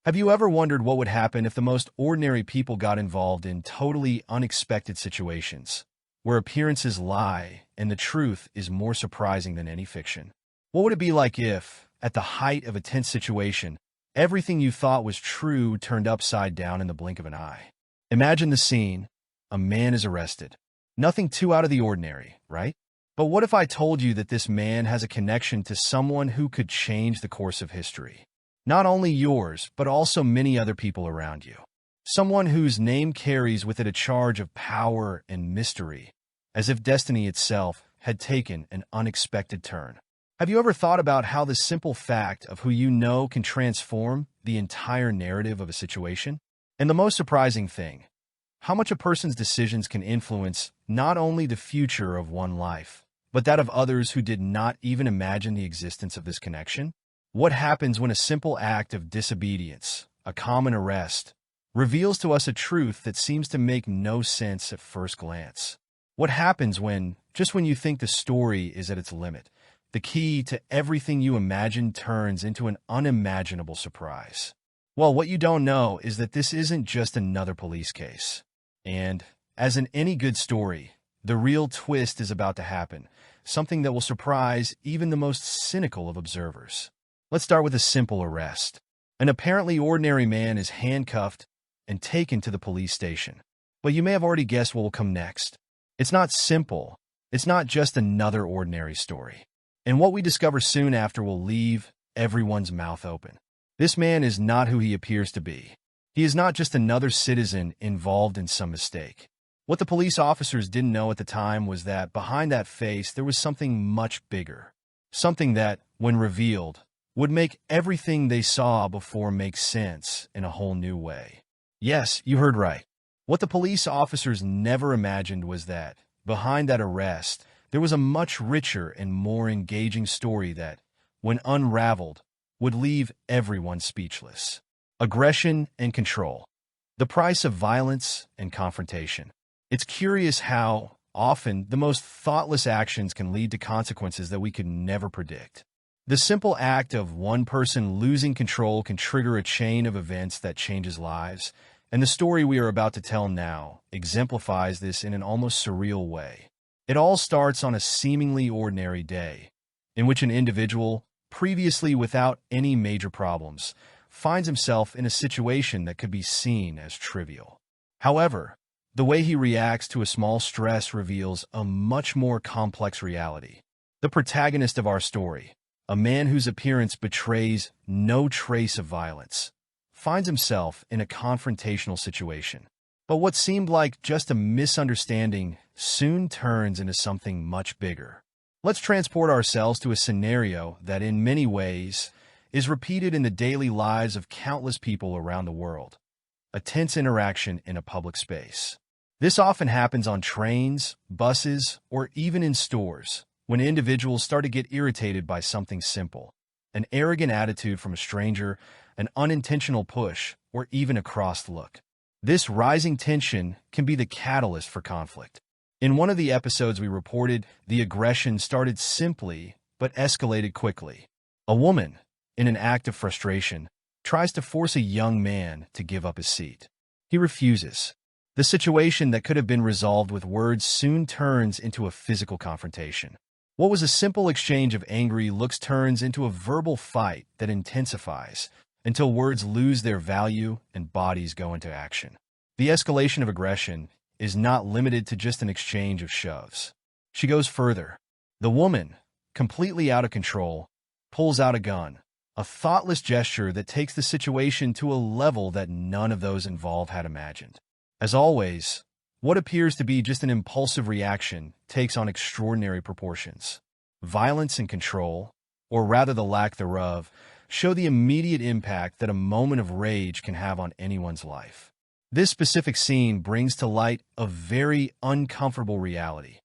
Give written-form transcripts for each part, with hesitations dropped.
Have you ever wondered what would happen if the most ordinary people got involved in totally unexpected situations, where appearances lie and the truth is more surprising than any fiction? What would it be like if, at the height of a tense situation, everything you thought was true turned upside down in the blink of an eye? Imagine the scene. A man is arrested. Nothing too out of the ordinary, right? But what if I told you that this man has a connection to someone who could change the course of history? Not only yours, but also many other people around you. Someone whose name carries with it a charge of power and mystery, as if destiny itself had taken an unexpected turn. Have you ever thought about how the simple fact of who you know can transform the entire narrative of a situation? And the most surprising thing, how much a person's decisions can influence not only the future of one life, but that of others who did not even imagine the existence of this connection? What happens when a simple act of disobedience, a common arrest, reveals to us a truth that seems to make no sense at first glance? What happens when, just when you think the story is at its limit, the key to everything you imagine turns into an unimaginable surprise? Well, what you don't know is that this isn't just another police case. And, as in any good story, the real twist is about to happen, something that will surprise even the most cynical of observers. Let's start with a simple arrest. An apparently ordinary man is handcuffed and taken to the police station. But you may have already guessed what will come next. It's not simple. It's not just another ordinary story. And what we discover soon after will leave everyone's mouth open. This man is not who he appears to be. He is not just another citizen involved in some mistake. What the police officers didn't know at the time was that behind that face there was something much bigger. Something that, when revealed, would make everything they saw before make sense in a whole new way. Yes, you heard right. What the police officers never imagined was that, behind that arrest, there was a much richer and more engaging story that, when unraveled, would leave everyone speechless. Aggression and control. The price of violence and confrontation. It's curious how, often, the most thoughtless actions can lead to consequences that we could never predict. The simple act of one person losing control can trigger a chain of events that changes lives, and the story we are about to tell now exemplifies this in an almost surreal way. It all starts on a seemingly ordinary day, in which an individual, previously without any major problems, finds himself in a situation that could be seen as trivial. However, the way he reacts to a small stress reveals a much more complex reality. The protagonist of our story, a man whose appearance betrays no trace of violence, finds himself in a confrontational situation. But what seemed like just a misunderstanding soon turns into something much bigger. Let's transport ourselves to a scenario that in many ways is repeated in the daily lives of countless people around the world. A tense interaction in a public space. This often happens on trains, buses, or even in stores, when individuals start to get irritated by something simple. An arrogant attitude from a stranger, an unintentional push, or even a crossed look. This rising tension can be the catalyst for conflict. In one of the episodes we reported, the aggression started simply but escalated quickly. A woman, in an act of frustration, tries to force a young man to give up his seat. He refuses. The situation that could have been resolved with words soon turns into a physical confrontation. What was a simple exchange of angry looks turns into a verbal fight that intensifies until words lose their value and bodies go into action. The escalation of aggression is not limited to just an exchange of shoves. She goes further. The woman, completely out of control, pulls out a gun, a thoughtless gesture that takes the situation to a level that none of those involved had imagined. As always, what appears to be just an impulsive reaction takes on extraordinary proportions. Violence and control, or rather the lack thereof, show the immediate impact that a moment of rage can have on anyone's life. This specific scene brings to light a very uncomfortable reality.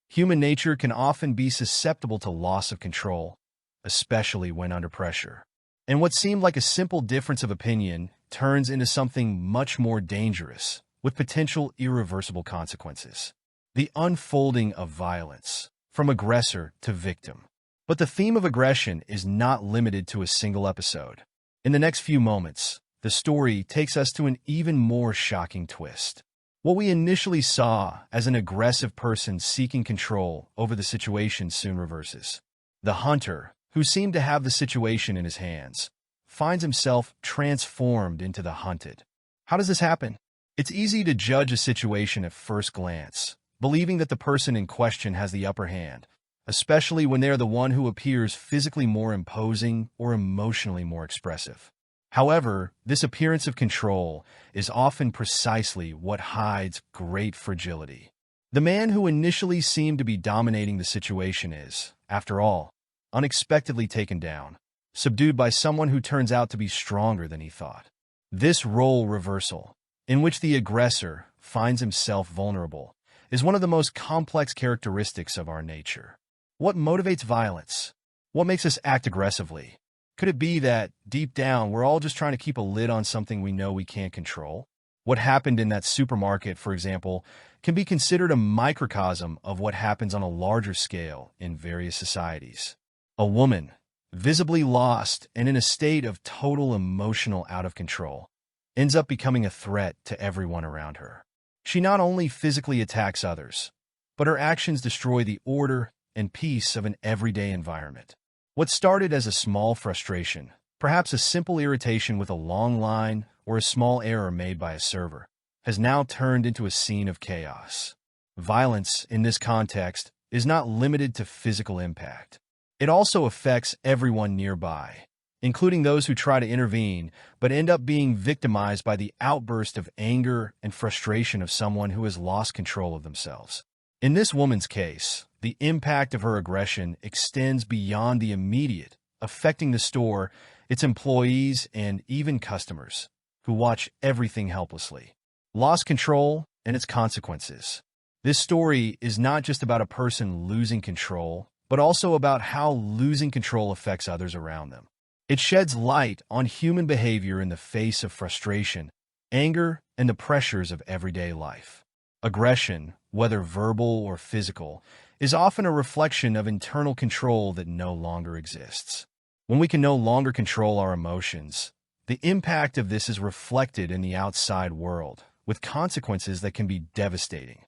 Human nature can often be susceptible to loss of control, especially when under pressure. And what seemed like a simple difference of opinion turns into something much more dangerous, with potential irreversible consequences. The unfolding of violence, from aggressor to victim. But the theme of aggression is not limited to a single episode. In the next few moments, the story takes us to an even more shocking twist. What we initially saw as an aggressive person seeking control over the situation soon reverses. The hunter, who seemed to have the situation in his hands, finds himself transformed into the hunted. How does this happen? It's easy to judge a situation at first glance, believing that the person in question has the upper hand, especially when they are the one who appears physically more imposing or emotionally more expressive. However, this appearance of control is often precisely what hides great fragility. The man who initially seemed to be dominating the situation is, after all, unexpectedly taken down, subdued by someone who turns out to be stronger than he thought. This role reversal, in which the aggressor finds himself vulnerable, is one of the most complex characteristics of our nature. What motivates violence? What makes us act aggressively? Could it be that, deep down, we're all just trying to keep a lid on something we know we can't control? What happened in that supermarket, for example, can be considered a microcosm of what happens on a larger scale in various societies. A woman, visibly lost and in a state of total emotional out of control, ends up becoming a threat to everyone around her. She not only physically attacks others, but her actions destroy the order and peace of an everyday environment. What started as a small frustration, perhaps a simple irritation with a long line or a small error made by a server, has now turned into a scene of chaos. Violence, in this context, is not limited to physical impact. It also affects everyone nearby, including those who try to intervene but end up being victimized by the outburst of anger and frustration of someone who has lost control of themselves. In this woman's case, the impact of her aggression extends beyond the immediate, affecting the store, its employees, and even customers, who watch everything helplessly. Lost control and its consequences. This story is not just about a person losing control, but also about how losing control affects others around them. It sheds light on human behavior in the face of frustration, anger, and the pressures of everyday life. Aggression, whether verbal or physical, is often a reflection of internal control that no longer exists. When we can no longer control our emotions, the impact of this is reflected in the outside world, with consequences that can be devastating.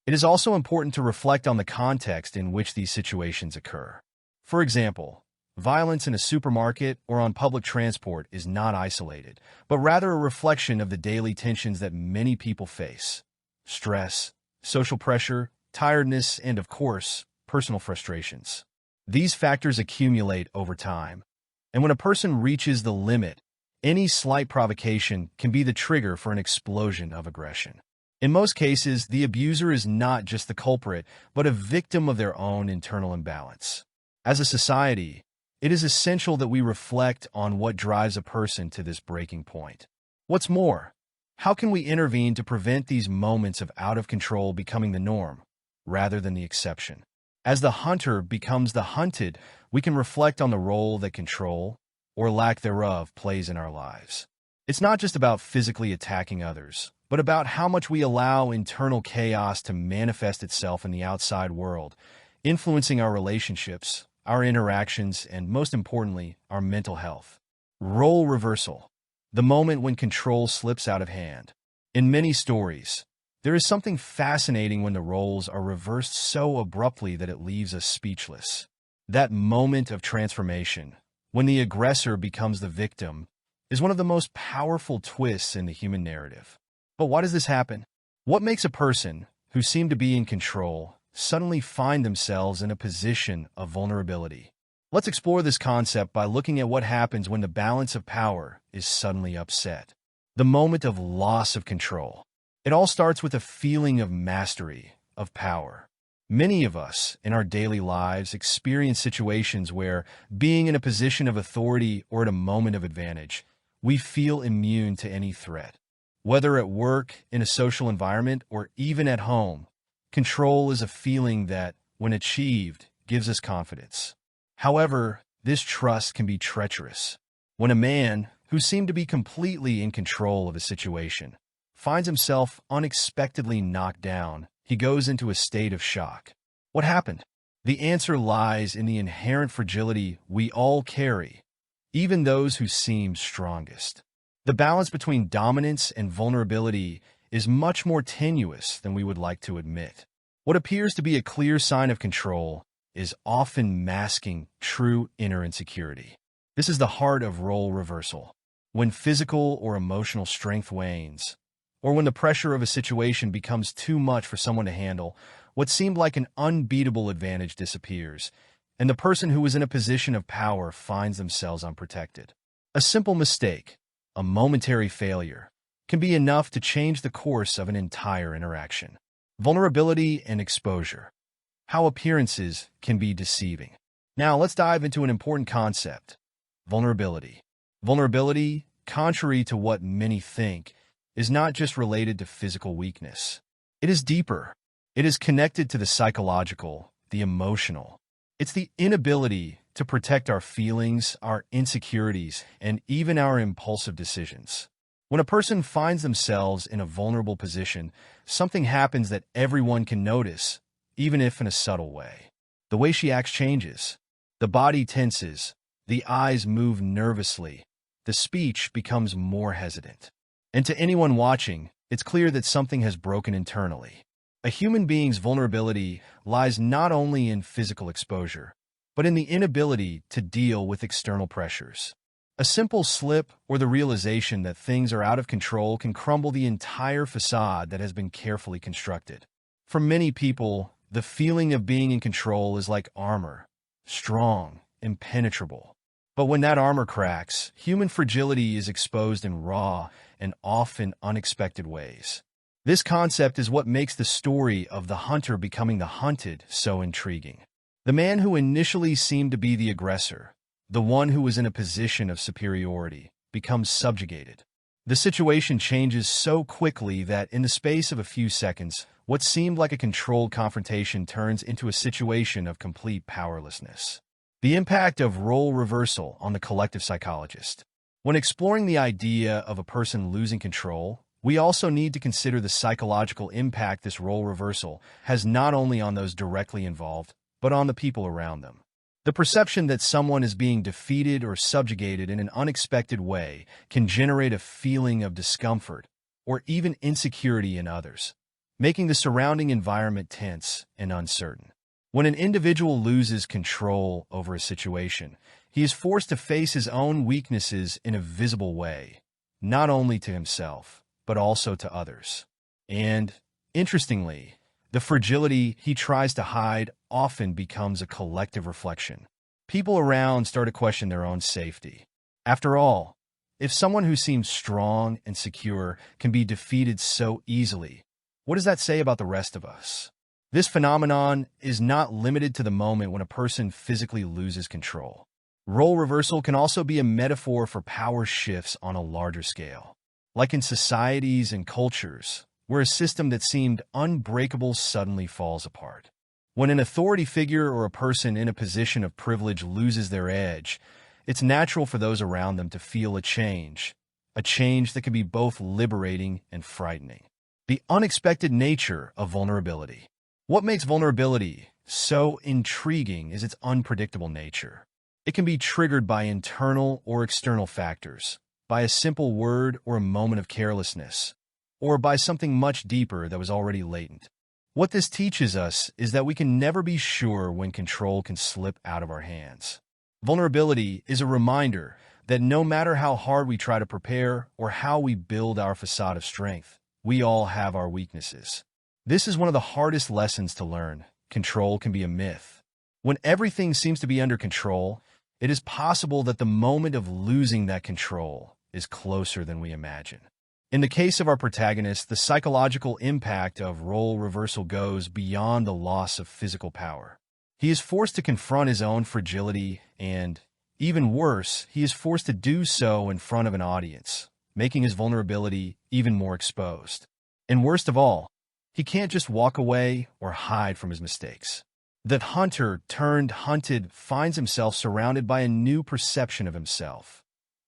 It is also important to reflect on the context in which these situations occur. For example, violence in a supermarket or on public transport is not isolated, but rather a reflection of the daily tensions that many people face. Stress, social pressure, tiredness, and, of course, personal frustrations. These factors accumulate over time, and when a person reaches the limit, any slight provocation can be the trigger for an explosion of aggression. In most cases, the abuser is not just the culprit, but a victim of their own internal imbalance. As a society, it is essential that we reflect on what drives a person to this breaking point. What's more, how can we intervene to prevent these moments of out of control becoming the norm, rather than the exception? As the hunter becomes the hunted, we can reflect on the role that control, or lack thereof, plays in our lives. It's not just about physically attacking others, but about how much we allow internal chaos to manifest itself in the outside world, influencing our relationships, our interactions, and most importantly, our mental health. Role reversal. The moment when control slips out of hand. In many stories, there is something fascinating when the roles are reversed so abruptly that it leaves us speechless. That moment of transformation, when the aggressor becomes the victim, is one of the most powerful twists in the human narrative. But why does this happen? What makes a person who seemed to be in control suddenly find themselves in a position of vulnerability? Let's explore this concept by looking at what happens when the balance of power is suddenly upset. The moment of loss of control. It all starts with a feeling of mastery, of power. Many of us, in our daily lives, experience situations where, being in a position of authority or at a moment of advantage, we feel immune to any threat. Whether at work, in a social environment, or even at home, control is a feeling that, when achieved, gives us confidence. However, this trust can be treacherous. When a man, who seemed to be completely in control of a situation, finds himself unexpectedly knocked down, he goes into a state of shock. What happened? The answer lies in the inherent fragility we all carry, even those who seem strongest. The balance between dominance and vulnerability is much more tenuous than we would like to admit. What appears to be a clear sign of control is often masking true inner insecurity. This is the heart of role reversal. When physical or emotional strength wanes, or when the pressure of a situation becomes too much for someone to handle, what seemed like an unbeatable advantage disappears, and the person who is in a position of power finds themselves unprotected. A simple mistake, a momentary failure, can be enough to change the course of an entire interaction. Vulnerability and exposure. How appearances can be deceiving. Now let's dive into an important concept: vulnerability. Vulnerability, contrary to what many think, is not just related to physical weakness. It is deeper. It is connected to the psychological, the emotional. It's the inability to protect our feelings, our insecurities, and even our impulsive decisions. When a person finds themselves in a vulnerable position, something happens that everyone can notice, even if in a subtle way. The way she acts changes. The body tenses. The eyes move nervously. The speech becomes more hesitant. And to anyone watching, it's clear that something has broken internally. A human being's vulnerability lies not only in physical exposure, but in the inability to deal with external pressures. A simple slip or the realization that things are out of control can crumble the entire facade that has been carefully constructed. For many people, the feeling of being in control is like armor, strong, impenetrable. But when that armor cracks, human fragility is exposed in raw and often unexpected ways. This concept is what makes the story of the hunter becoming the hunted so intriguing. The man who initially seemed to be the aggressor, the one who was in a position of superiority, becomes subjugated. The situation changes so quickly that in the space of a few seconds, what seemed like a controlled confrontation turns into a situation of complete powerlessness. The impact of role reversal on the collective psychologist. When exploring the idea of a person losing control, we also need to consider the psychological impact this role reversal has not only on those directly involved, but on the people around them. The perception that someone is being defeated or subjugated in an unexpected way can generate a feeling of discomfort or even insecurity in others, making the surrounding environment tense and uncertain. When an individual loses control over a situation, he is forced to face his own weaknesses in a visible way, not only to himself, but also to others. And, interestingly, the fragility he tries to hide often becomes a collective reflection. People around start to question their own safety. After all, if someone who seems strong and secure can be defeated so easily, what does that say about the rest of us? This phenomenon is not limited to the moment when a person physically loses control. Role reversal can also be a metaphor for power shifts on a larger scale. Like in societies and cultures, where a system that seemed unbreakable suddenly falls apart. When an authority figure or a person in a position of privilege loses their edge, it's natural for those around them to feel a change that can be both liberating and frightening. The unexpected nature of vulnerability. What makes vulnerability so intriguing is its unpredictable nature. It can be triggered by internal or external factors, by a simple word or a moment of carelessness, or by something much deeper that was already latent. What this teaches us is that we can never be sure when control can slip out of our hands. Vulnerability is a reminder that no matter how hard we try to prepare or how we build our facade of strength, we all have our weaknesses. This is one of the hardest lessons to learn. Control can be a myth. When everything seems to be under control, it is possible that the moment of losing that control is closer than we imagine. In the case of our protagonist, the psychological impact of role reversal goes beyond the loss of physical power. He is forced to confront his own fragility and, even worse, he is forced to do so in front of an audience, making his vulnerability even more exposed. And worst of all, he can't just walk away or hide from his mistakes. The hunter turned hunted finds himself surrounded by a new perception of himself.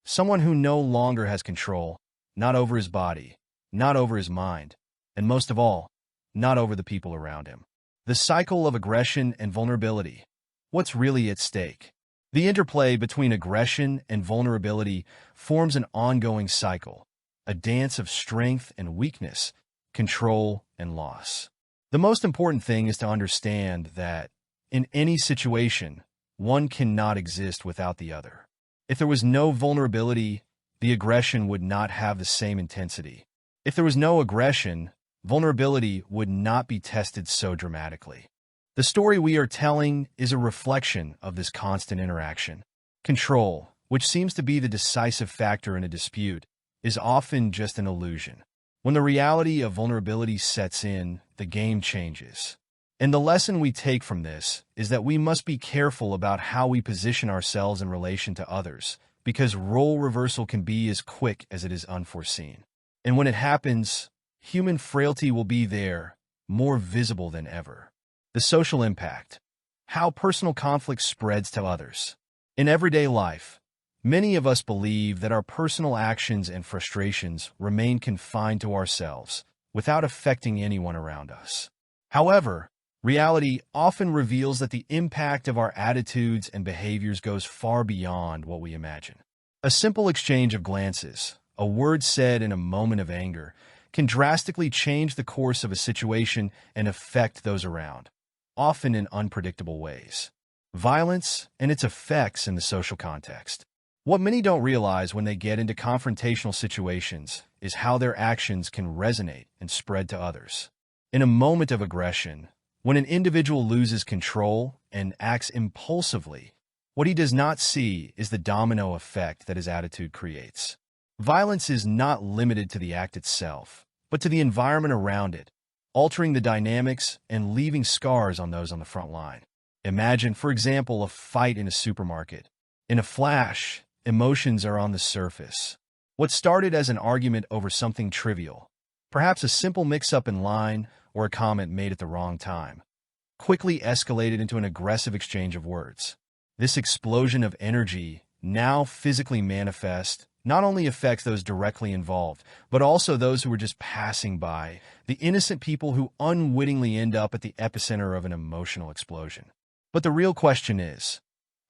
Someone who no longer has control, not over his body, not over his mind, and most of all, not over the people around him. The cycle of aggression and vulnerability. What's really at stake? The interplay between aggression and vulnerability forms an ongoing cycle, a dance of strength and weakness, control and loss. The most important thing is to understand that, in any situation, one cannot exist without the other. If there was no vulnerability, the aggression would not have the same intensity. If there was no aggression, vulnerability would not be tested so dramatically. The story we are telling is a reflection of this constant interaction. Control, which seems to be the decisive factor in a dispute, is often just an illusion. When the reality of vulnerability sets in, the game changes. And the lesson we take from this is that we must be careful about how we position ourselves in relation to others, because role reversal can be as quick as it is unforeseen. And when it happens, human frailty will be there, more visible than ever. The social impact. How personal conflict spreads to others. In everyday life, many of us believe that our personal actions and frustrations remain confined to ourselves, without affecting anyone around us. However, reality often reveals that the impact of our attitudes and behaviors goes far beyond what we imagine. A simple exchange of glances, a word said in a moment of anger, can drastically change the course of a situation and affect those around, often in unpredictable ways. Violence and its effects in the social context. What many don't realize when they get into confrontational situations is how their actions can resonate and spread to others. In a moment of aggression, when an individual loses control and acts impulsively, what he does not see is the domino effect that his attitude creates. Violence is not limited to the act itself, but to the environment around it, altering the dynamics and leaving scars on those on the front line. Imagine, for example, a fight in a supermarket. In a flash, emotions are on the surface. What started as an argument over something trivial, perhaps a simple mix-up in line or a comment made at the wrong time, quickly escalated into an aggressive exchange of words. This explosion of energy, now physically manifest, not only affects those directly involved, but also those who were just passing by, the innocent people who unwittingly end up at the epicenter of an emotional explosion. But the real question is,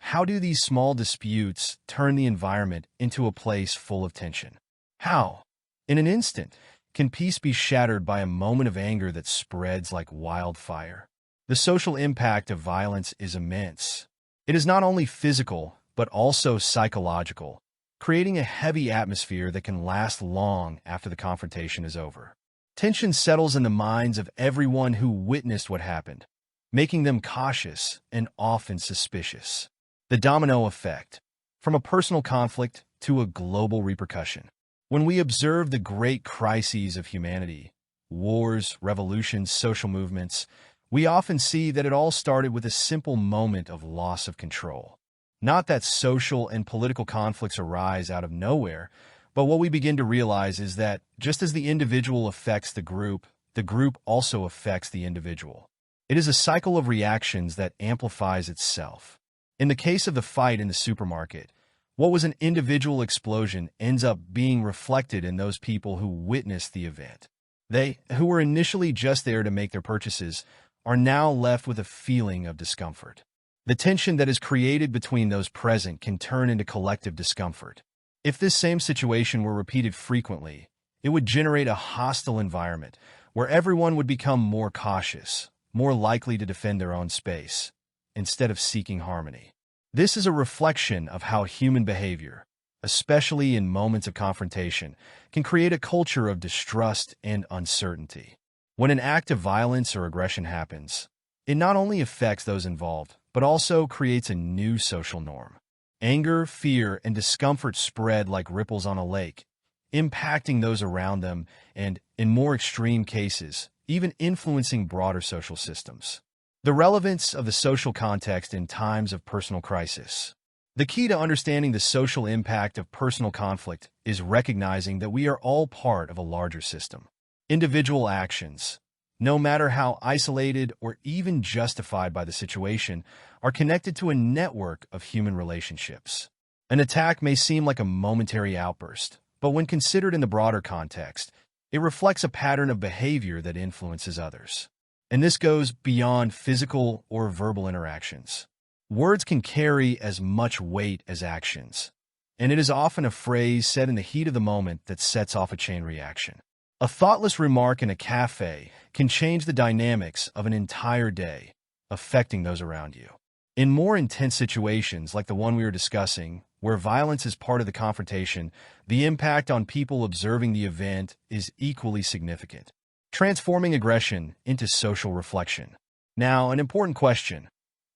how do these small disputes turn the environment into a place full of tension? How, in an instant, can peace be shattered by a moment of anger that spreads like wildfire? The social impact of violence is immense. It is not only physical, but also psychological, creating a heavy atmosphere that can last long after the confrontation is over. Tension settles in the minds of everyone who witnessed what happened, making them cautious and often suspicious. The domino effect, from a personal conflict to a global repercussion. When we observe the great crises of humanity, wars, revolutions, social movements, we often see that it all started with a simple moment of loss of control. Not that social and political conflicts arise out of nowhere, but what we begin to realize is that just as the individual affects the group also affects the individual. It is a cycle of reactions that amplifies itself. In the case of the fight in the supermarket, what was an individual explosion ends up being reflected in those people who witnessed the event. They, who were initially just there to make their purchases, are now left with a feeling of discomfort. The tension that is created between those present can turn into collective discomfort. If this same situation were repeated frequently, it would generate a hostile environment where everyone would become more cautious, more likely to defend their own space, instead of seeking harmony. This is a reflection of how human behavior, especially in moments of confrontation, can create a culture of distrust and uncertainty. When an act of violence or aggression happens, it not only affects those involved, but also creates a new social norm. Anger, fear, and discomfort spread like ripples on a lake, impacting those around them and, in more extreme cases, even influencing broader social systems. The relevance of the social context in times of personal crisis. The key to understanding the social impact of personal conflict is recognizing that we are all part of a larger system. Individual actions, no matter how isolated or even justified by the situation, are connected to a network of human relationships. An attack may seem like a momentary outburst, but when considered in the broader context, it reflects a pattern of behavior that influences others. And this goes beyond physical or verbal interactions. Words can carry as much weight as actions, and it is often a phrase said in the heat of the moment that sets off a chain reaction. A thoughtless remark in a cafe can change the dynamics of an entire day, affecting those around you. In more intense situations like the one we were discussing, where violence is part of the confrontation, the impact on people observing the event is equally significant, transforming aggression into social reflection. Now, an important question.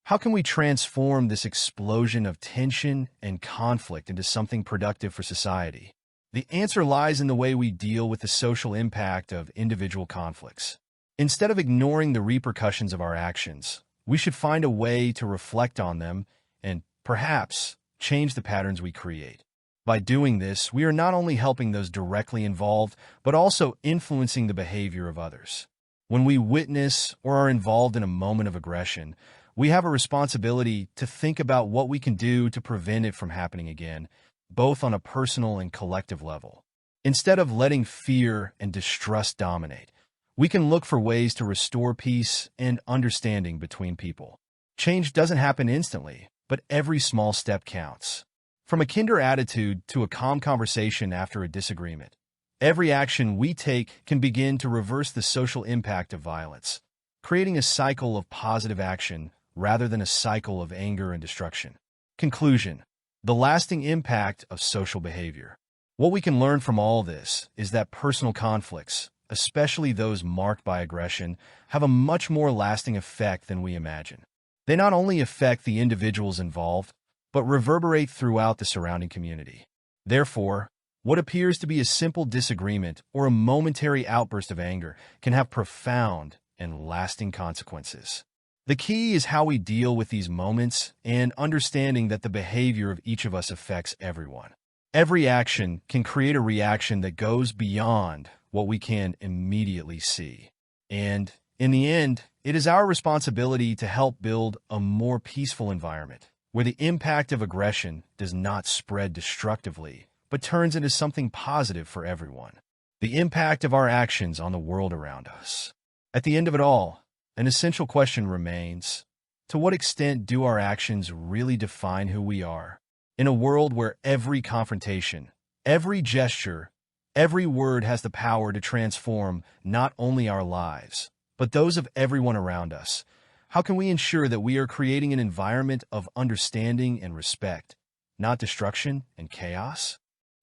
How can we transform this explosion of tension and conflict into something productive for society? The answer lies in the way we deal with the social impact of individual conflicts. Instead of ignoring the repercussions of our actions, we should find a way to reflect on them and, perhaps, change the patterns we create. By doing this, we are not only helping those directly involved, but also influencing the behavior of others. When we witness or are involved in a moment of aggression, we have a responsibility to think about what we can do to prevent it from happening again, both on a personal and collective level. Instead of letting fear and distrust dominate, we can look for ways to restore peace and understanding between people. Change doesn't happen instantly, but every small step counts. From a kinder attitude to a calm conversation after a disagreement, every action we take can begin to reverse the social impact of violence, creating a cycle of positive action rather than a cycle of anger and destruction. Conclusion: the lasting impact of social behavior. What we can learn from all this is that personal conflicts, especially those marked by aggression, have a much more lasting effect than we imagine. They not only affect the individuals involved, but reverberate throughout the surrounding community. Therefore, what appears to be a simple disagreement or a momentary outburst of anger can have profound and lasting consequences. The key is how we deal with these moments and understanding that the behavior of each of us affects everyone. Every action can create a reaction that goes beyond what we can immediately see. And, in the end, it is our responsibility to help build a more peaceful environment, where the impact of aggression does not spread destructively, but turns into something positive for everyone. The impact of our actions on the world around us. At the end of it all, an essential question remains: to what extent do our actions really define who we are? In a world where every confrontation, every gesture, every word has the power to transform not only our lives, but those of everyone around us, how can we ensure that we are creating an environment of understanding and respect, not destruction and chaos?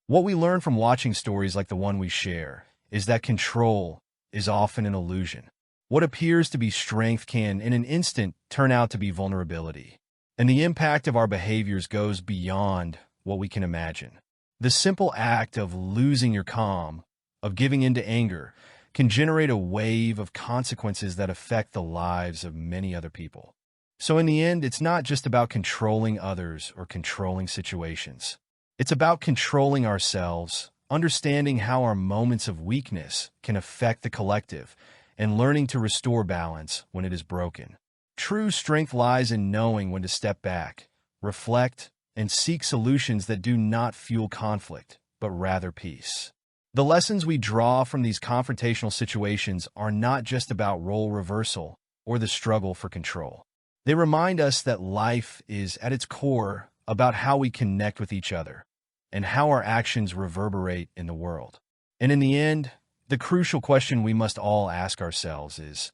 What we learn from watching stories like the one we share is that control is often an illusion. What appears to be strength can, in an instant, turn out to be vulnerability. And the impact of our behaviors goes beyond what we can imagine. The simple act of losing your calm, of giving in to anger, can generate a wave of consequences that affect the lives of many other people. So in the end, it's not just about controlling others or controlling situations. It's about controlling ourselves, understanding how our moments of weakness can affect the collective, and learning to restore balance when it is broken. True strength lies in knowing when to step back, reflect, and seek solutions that do not fuel conflict, but rather peace. The lessons we draw from these confrontational situations are not just about role reversal or the struggle for control. They remind us that life is, at its core, about how we connect with each other and how our actions reverberate in the world. And in the end, the crucial question we must all ask ourselves is,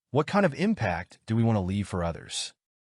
what kind of impact do we want to leave for others?